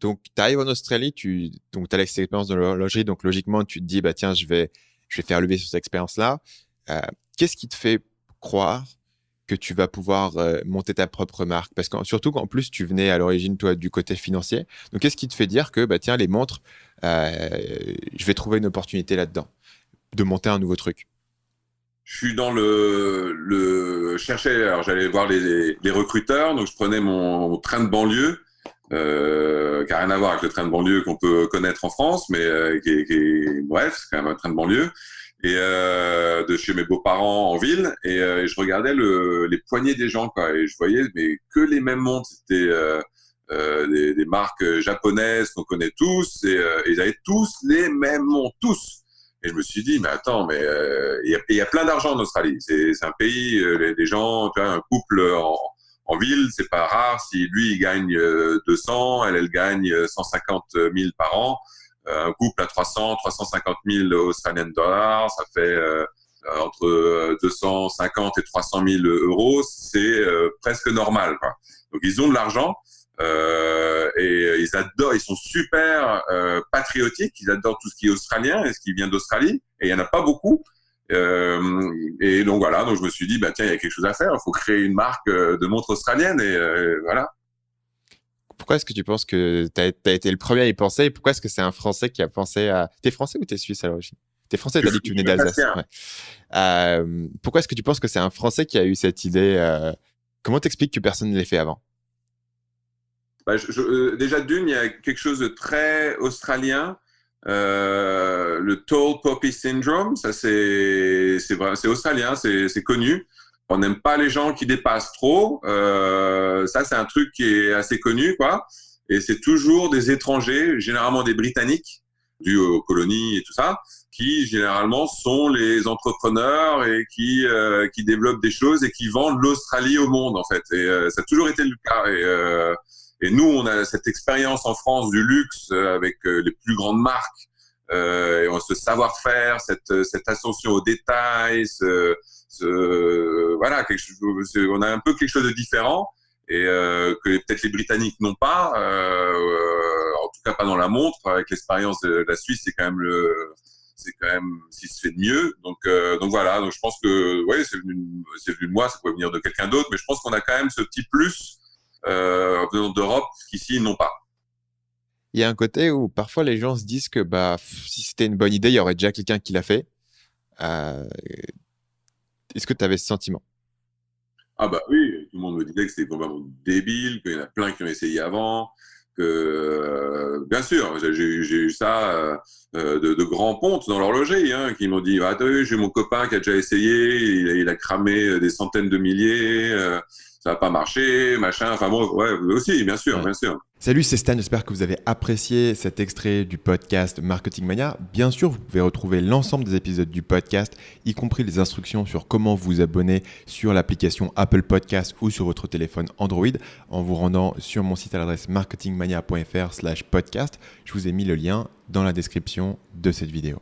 Donc, tu arrives en Australie, tu as l'expérience de l'horlogerie, donc logiquement, tu te dis, bah, tiens, je vais faire levier sur cette expérience-là. Qu'est-ce qui te fait croire que tu vas pouvoir monter ta propre marque? Parce que surtout qu'en plus, tu venais à l'origine, toi, du côté financier. Donc, qu'est-ce qui te fait dire que, bah, tiens, les montres, je vais trouver une opportunité là-dedans, de monter un nouveau truc? Je suis dans chercher. Alors, j'allais voir les recruteurs, donc je prenais mon train de banlieue, qui a rien à voir avec le train de banlieue qu'on peut connaître en France, mais bref, c'est quand même un train de banlieue. Et de chez mes beaux-parents en ville, et je regardais les poignets des gens, quoi, et je voyais mais que les mêmes montres. C'était des marques japonaises qu'on connaît tous, et ils avaient tous les mêmes montres, tous. Et je me suis dit, mais attends, mais il y a plein d'argent en Australie. C'est un pays, les gens, tu vois, un couple en ville, c'est pas rare. Si lui, il gagne 200, elle gagne 150 000 par an. Un couple à 350 000 Australian dollars, ça fait entre 250 et 300 000 euros. C'est presque normal, quoi. Donc, ils ont de l'argent. Et ils adorent, ils sont super patriotiques, ils adorent tout ce qui est australien et ce qui vient d'Australie, et il y en a pas beaucoup. Et donc voilà, donc je me suis dit, bah tiens, il y a quelque chose à faire, il faut créer une marque de montres australiennes, et voilà. Pourquoi est-ce que tu penses que tu as été le premier à y penser? Et pourquoi est-ce que c'est un Français qui a pensé à... T'es Français ou t'es Suisse à l'origine? T'es Français, t'as dit que tu venais d'Alsace. Ouais. Pourquoi est-ce que tu penses que c'est un Français qui a eu cette idée? Comment t'expliques que personne ne l'ait fait avant? Bah, déjà d'une, il y a quelque chose de très australien, le Tall Poppy Syndrome. Ça, c'est australien, c'est connu. On n'aime pas les gens qui dépassent trop. Ça, c'est un truc qui est assez connu, quoi. Et c'est toujours des étrangers, généralement des Britanniques, dus aux colonies et tout ça, qui généralement sont les entrepreneurs et qui développent des choses et qui vendent l'Australie au monde, en fait. Et ça a toujours été le cas. Et nous, on a cette expérience en France du luxe avec les plus grandes marques, et ce savoir-faire, cette attention aux détails, voilà, on a un peu quelque chose de différent, et que peut-être les Britanniques n'ont pas, en tout cas pas dans la montre. Avec l'expérience de la Suisse, c'est quand même ce qui se fait de mieux. Donc voilà, donc je pense que ouais, c'est venu de moi, ça pouvait venir de quelqu'un d'autre, mais je pense qu'on a quand même ce petit plus venant d'Europe qu'ici ils n'ont pas. Il y a un côté où parfois les gens se disent que bah, si c'était une bonne idée, il y aurait déjà quelqu'un qui l'a fait. Est-ce que tu avais ce sentiment? Ah bah oui, tout le monde me disait que c'était complètement débile, qu'il y en a plein qui ont essayé avant, que bien sûr, j'ai eu ça de grands pontes dans l'horlogerie, hein, qui m'ont dit, ah, t'as vu, j'ai mon copain qui a déjà essayé, il a cramé des centaines de milliers, ça n'a pas marché, machin. Enfin bon, ouais, aussi, bien sûr, Ouais. bien sûr. Salut, c'est Stan, j'espère que vous avez apprécié cet extrait du podcast Marketing Mania. Bien sûr, vous pouvez retrouver l'ensemble des épisodes du podcast, y compris les instructions sur comment vous abonner sur l'application Apple Podcast ou sur votre téléphone Android en vous rendant sur mon site à l'adresse marketingmania.fr/podcast. Je vous ai mis le lien dans la description de cette vidéo.